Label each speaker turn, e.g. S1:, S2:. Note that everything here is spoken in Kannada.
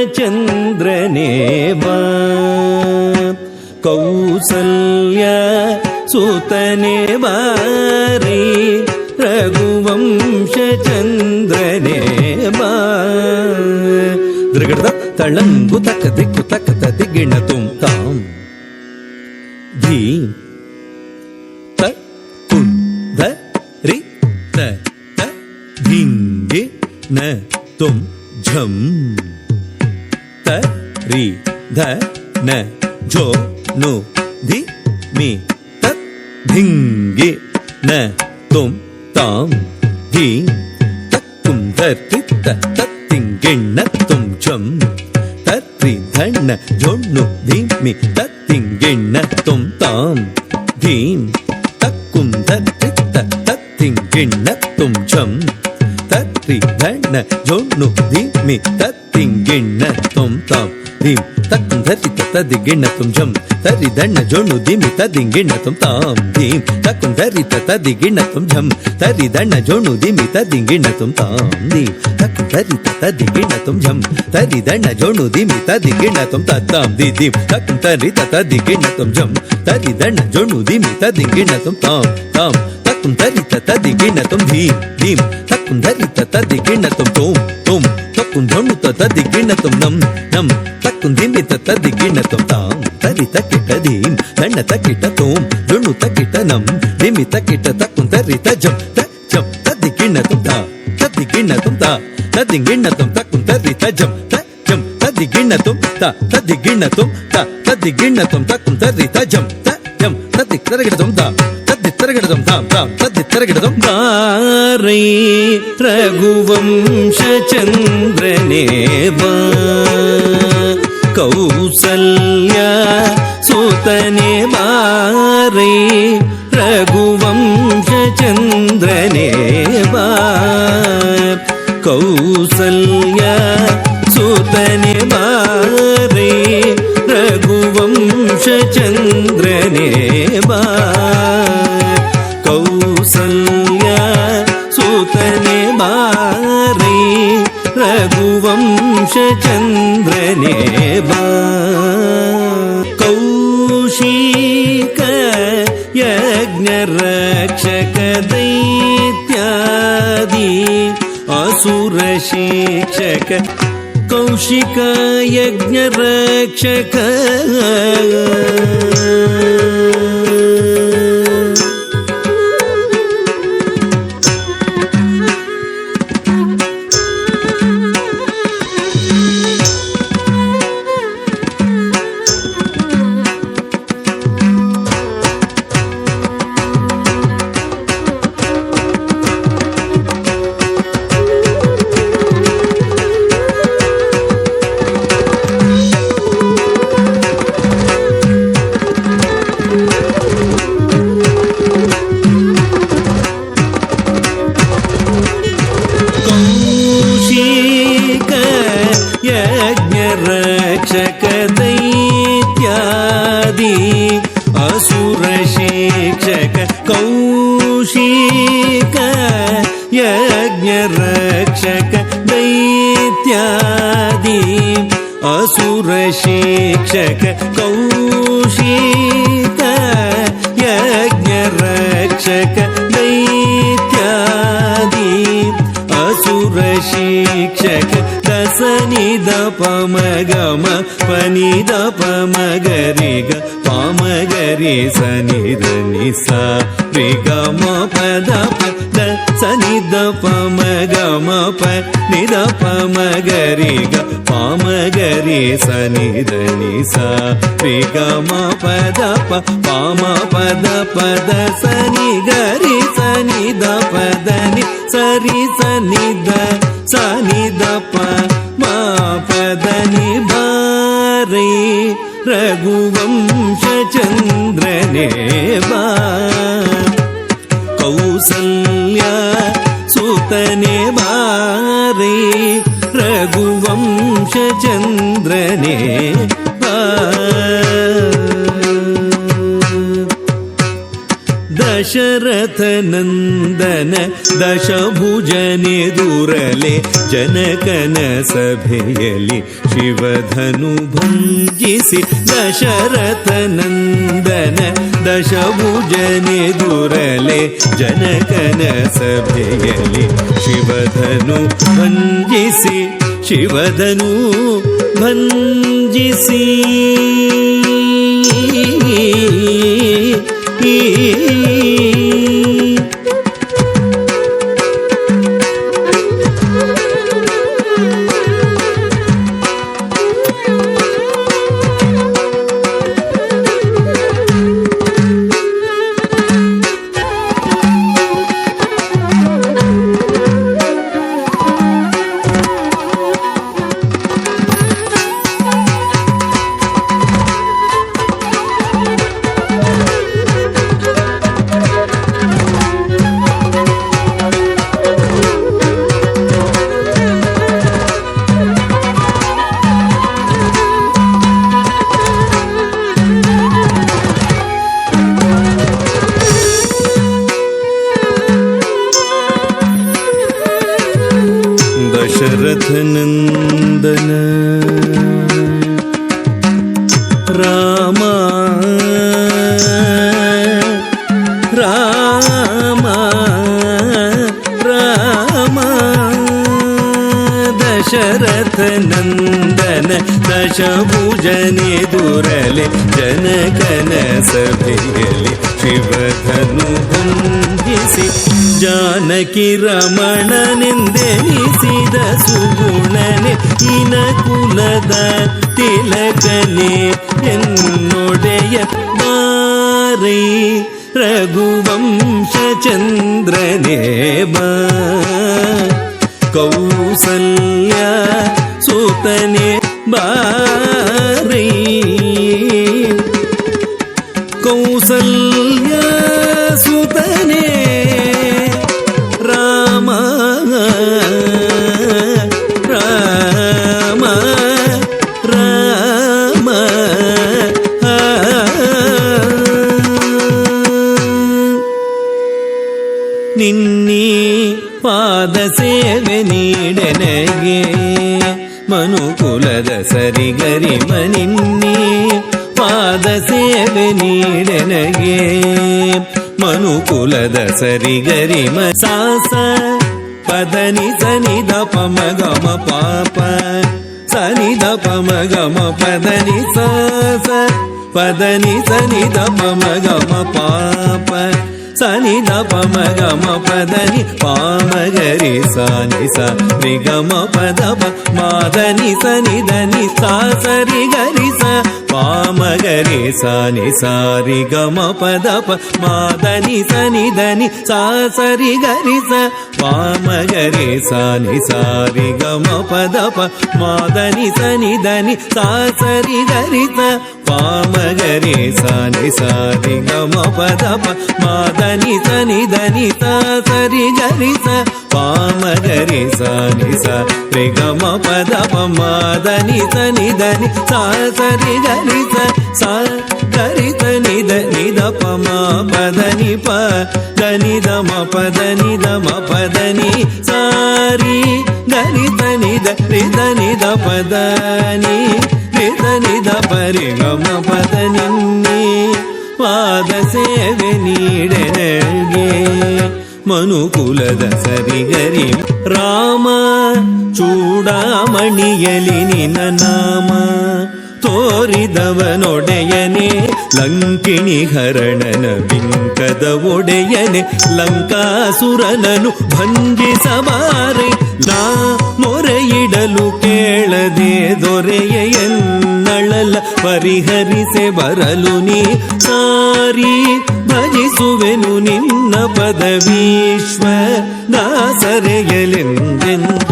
S1: ರಘುವಂಶಚಂದ್ರನೇ ಬಾ ಕೌಸಲ್ಯ ಸುತನೇ ಬಾರಿ ರಘುವಂಶಚಂದ್ರನೇ ಬಾ ದೃಗಡ ತಳಂಗು ತಕ್ಕ ದಿಕ್ಕು ತಕ್ಕ ದಿಗಿಣ ತುಂ ತಾಂ ಧೀ ತ ಕುಂದ ರಿ ತ ತ ಧಿಂಗಿ ನ ತುಂ ಝಂ ತ ರಿ ಧ ನ ಝೋ ನು ಧಿ ಮಿ ತ ಧಿಂಗಿ ನ ತುಂ ತಾಂ ಧೀ ತಕ್ಕುಂ ಧರಿ ತ ತತ್ತಿಂಗಿಣ್ಣ ತುಂ ಝಂ ತತ್ರಿ ಧಣ್ಣ ಝೊಣ್ಣು ಧಿಮಿ ತತ್ತಿಂಗಿಣ್ಣ ತುಂ ತಾಂ ಧೀಂ ತಕ್ಕುಂ ಧರಿ ತ ತತ್ತಿಂಗಿಣ್ಣ ತುಂ ಝಂ ತತ್ರಿ ಧಣ್ಣ ಝೊಣ್ಣು ಧಿಮಿ ತತ್ತಿಂಗಿಣ್ಣ ತುಂ ತಾಂ ಧೀಂ ತಕ್ಕುಂ ಧರಿ ತ ತದಿಗಿಣ್ಣ ತುಂ ಝಂ ತರಿ ಧಣ್ಣ ಝೊಣ್ಣು ಧಿಮಿ ತದಿಂಗಿಣ್ಣ ತುಂ ತಾಂ ಧೀಂ ತಕ್ಕುಂ ಧರಿ ತ ತದಿಗಿಣ್ಣ ತುಂ ಝಂ ತರಿ ಧಣ್ಣ ಝೊಣ್ಣು ಧಿಮಿ ತದಿಂಗಿಣ್ಣ ತುಂ ತಾಂ ಧೀಂ ತಕ್ಕುಂ ಧರಿ ತ ತದಿಗಿಣ್ಣ ತುಂ ಝಂ ತರಿ ಧಣ್ಣ ಝೊಣ್ಣು ಧಿಮಿ ತದಿಗಿಣ್ಣ ತುಂ ತಾಂ ಧೀಂ ತಕ್ಕುಂ ಧರಿ ತ ತದಿಗಿಣ್ಣ ತುಂ ಝಂ ತರಿ ಧಣ್ಣ ಝೊಣ್ಣು ಧಿಮಿ ತದಿಂಗಿಣ್ಣ ತುಂ ತಾಂ ತಾಂ ತಕ್ಕುಂ ಧರಿ ತ ತದಿಗಿಣ್ಣ ತುಂ ಧೀಂ ಧೀಂ ತಕ್ಕುಂ ಧರಿ ತ ತದಿಗಿಣ್ಣ ತುಂ ತೋಂ ತೋಂ ತಕ್ಕುಂ ಝೊಣ್ಣು ತ ತದಿಗಿಣ್ಣ ತುಂ ನಂ ನಂ ತಕ್ಕುಂ ಧಿಮಿ ತ ತದಿಗಿಣ್ಣ ತುಂ ತಾಂ ತರಿ ತಕ್ಕಿಟ ಧೀಂ ಧಣ್ಣ ತಕ್ಕಿಟ ತೋಂ ಝೊಣ್ಣು ತಕ್ಕಿಟ ನಂ ಧಿಮಿ ತಕ್ಕಿಟ ತಕ್ಕುಂ ಧರಿ ತ ಝಂ ತ ಝಂ ತದಿಗಿಣ್ಣ ತುಂ ತಾ ತದಿಗಿಣ್ಣ ತುಂ ತಾ ತದಿಗಿಣ್ಣ ತುಂ ತಕ್ಕುಂ ಧರಿ ತ ಝಂ ತ ಝಂ ತದಿಗಿಣ್ಣ ತುಂ ತಾ ತದಿಗಿಣ್ಣ ತುಂ ತಾ ತದಿಗಿಣ್ಣ ತುಂ ತಕ್ಕುಂ ಧರಿ ತ ಝಂ ತ ಝಂ ತದಿ ತರಗಿಡ ತುಂ ತಾ ತದಿ ತರಗಿಡ ತುಂ ತಾಂ ತಾಂ ತದಿ ತರಗಿಡ ತುಂ ಬಾರೈ ರಘುವಂಶಚಂದ್ರನೇ ಬಾ ಕೌಸಲ್ಯ ಸುತನೇ ಬಾರೈ ರಘುವಂಶಚಂದ್ರನೇ ಬಾ ಕೌಸಲ್ಯ ಸುತನೇ ಬಾರೈ ರಘುವಂಶಚಂದ್ರನೇ ಬಾ ಕೌಸಲ್ಯ ಸುತನೇ ಬಾರೈ ರಘುವಂಶಚಂದ್ರನೇ ಬಾ ಕೌಶಿಕ ಯಜ್ಞರಕ್ಷಕ ದೈತ್ಯಾದಿ ಅಸುರ ಶಿಕ್ಷಕ ಕೌಶಿಕ ಯಜ್ಞರಕ್ಷಕ ಯಜ್ಞರಕ್ಷಕ ದೈತ್ಯಾದಿ ಅಸುರ ಶಿಕ್ಷಕ ಕೌಶಿಕ ಯಜ್ಞರಕ್ಷಕ ದೈತ್ಯಾದಿ ಅಸುರ ಶಿಕ್ಷಕ ಕೌಶಿಕ ಯಜ್ಞರಕ್ಷಕ ದೈತ್ಯಾದಿ ಅಸುರ ಶಿಕ್ಷಕ ದಸನಿದ ಪಮಗಮ ಪನಿದ ಪಮಗರಿಗ ಪಾಮಗರಿ ಸನಿದ ನಿಸ ರಿಗಮ ಪದ ಪದ ಸನಿದ ಪಮಗಮ ಪನಿದ ಪಮಗರಿಗ ಪಾಮಗರಿ ಸನಿದ ನಿಸ ರಿಗಮ ಪದ ಪಾಮ ಪದ ಪದ ಸನಿ ಗರಿ ಸನಿದ ಪದನಿ ಸರಿ ಸನಿದ ಸನಿದ ಪ ಮಾ ಪದನಿ ಬಾರೈ ರಘುವಂಶಚಂದ್ರನೇ ಬಾ ಕೌಸಲ್ಯ ಸುತನೇ ಬಾರೈ ರಘುವಂಶಚಂದ್ರನೇ ಬಾ ದಶರಥ ನಂದನ ದಶಭುಜನೆದುರಲೆ ಜನಕನ ಸಭೆಯಲ್ಲಿ ಶಿವಧನು ಭಂಜಿಸಿ ದಶರಥ ನಂದನ ದಶಭುಜನೆದುರಲೆ ಜನಕನ ಸಭೆಯಲ್ಲಿ ಶಿವಧನು ಭಂಜಿಸಿ ಶಿವಧನು ಭಂಜಿಸಿ ದಶರಥನಂದನ ರಾಮ ರಾಮ ರಾಮ ದಶರಥನಂದನ ದಶಭುಜನೆದುರಲೆ ಜನಕನ ಸಭೆಯಲ್ಲಿ ಶಿವಧನು ಭಂಜಿಸಿ ಜಾನಕಿ ರಮಣನೆಂದೆನಿಸಿದ ಸುಗುಣನೆ ಇನ ಕುಲದ ತಿಲಕನೆ ಎನ್ನೊಡೆಯ ಬಾರೈ ರಘುವಂಶ ಚಂದ್ರನೇ ಬಾ ಕೌಸಲ್ಯ ಸುತನೆ ಬಾರೈ ಕೌಸಲ್ಯ ಸುತನೆ ರಾಮ ರಾಮ ರಾಮ ನಿನ್ನಿ ಪಾದ ಸೇವೆ ನೀಡೆನಗೆ ಮನುಕುಲದ ಸರಿಗರಿಮ ನಿನ್ನಿ ಪಾದ ಸೇವೆ ನೀಡೆನಗೆ ಮನುಕುಲದ ಸರಿಗರಿಮ ಸಾಸ ಪದನಿ ಸನಿದ ಪಮಗಮ ಪಾಪ ಸನಿದ ಪಮಗಮ ಪದನಿ ಸಾಸ ಪದನಿ ಸನಿದ ಪಮಗಮ ಪಾಪ ಸನಿದ ಪಮಗಮ ಪದನಿ ಪಾಮಗರಿ ಸಾನಿ ಸ ನಿಗಮ ಪದ ಮಾದನಿ ಸನಿಧನಿ ಸಾ ಸರಿ ಗರಿ ಸ ಪಾಮಗರಿ ಸಾನಿ ಸಾರಿ ಗಮ ಪದ ಮಾದನಿ ಸನಿಧನಿ ಸಾ ಸರಿ ಗರಿ ಸ ಪಾಮಗರಿ ಸಾನಿ ಸಾರಿ ಗಮ ಪದ ಮಾದನಿ ಸನಿಧನಿ ಸಾ ಸರಿ ಗರಿ ಸ ಪಾಮಗರಿ ಸಾನಿ ಸಾರಿ ಗಮ ಪದ ಮಾದನಿ ಸನಿಧನಿ ಸಾ ಸರಿ ಗರಿ ಸ ಪಾಮಗರಿ ಸಾನಿ ಸ ರಿ ಗಮ ಪದ ಮಾದನಿ ಸನಿಧನಿ ಸಾ ಸರಿ ಗರಿ ಸ ಸಾ ಗರಿ ಸ ನಿಧ ನಿಧ ಪಮ ಪದನಿ ಪ ಧನಿ ಧಮ ಪದನಿ ಧಮ ಪದನಿ ಸಾರಿ ಗರಿ ಸ ನಿಧ ರಿಧ ನಿಧ ಪದನಿ ರಿಧ ನಿಧ ಪರಿ ಗಮ ಪದ ನಿನ್ನಿ ಪಾದ ಸೇವೆ ನೀಡೆನಗೆ ಮನುಕುಲದ ಸರಿಗರಿ ರಾಮ ಚೂಡಾಮಣಿಯಲಿ ನಿನ್ನ ನಾಮ ತೋರಿದವನೊಡೆಯನೆ ಲಂಕಿಣಿ ಹರಣನ ಬಿಂಕದ ಒಡೆಯನೆ ಲಂಕಾಸುರನನು ಭಂಜಿಸಬಾರೆ ನಾ ಮೊರೆಯಿಡಲು ಕೇಳದೆ ದೊರೆಯ ಎನ್ನಳಲ ಪರಿಹರಿಸೆ ಬರಲು ನೀ ಸಾರಿ ಭಜಿಸುವೆನು ನಿನ್ನ ಪದವೀಶ್ವ ದಾಸರೆಯಲೆಂದೆಂದು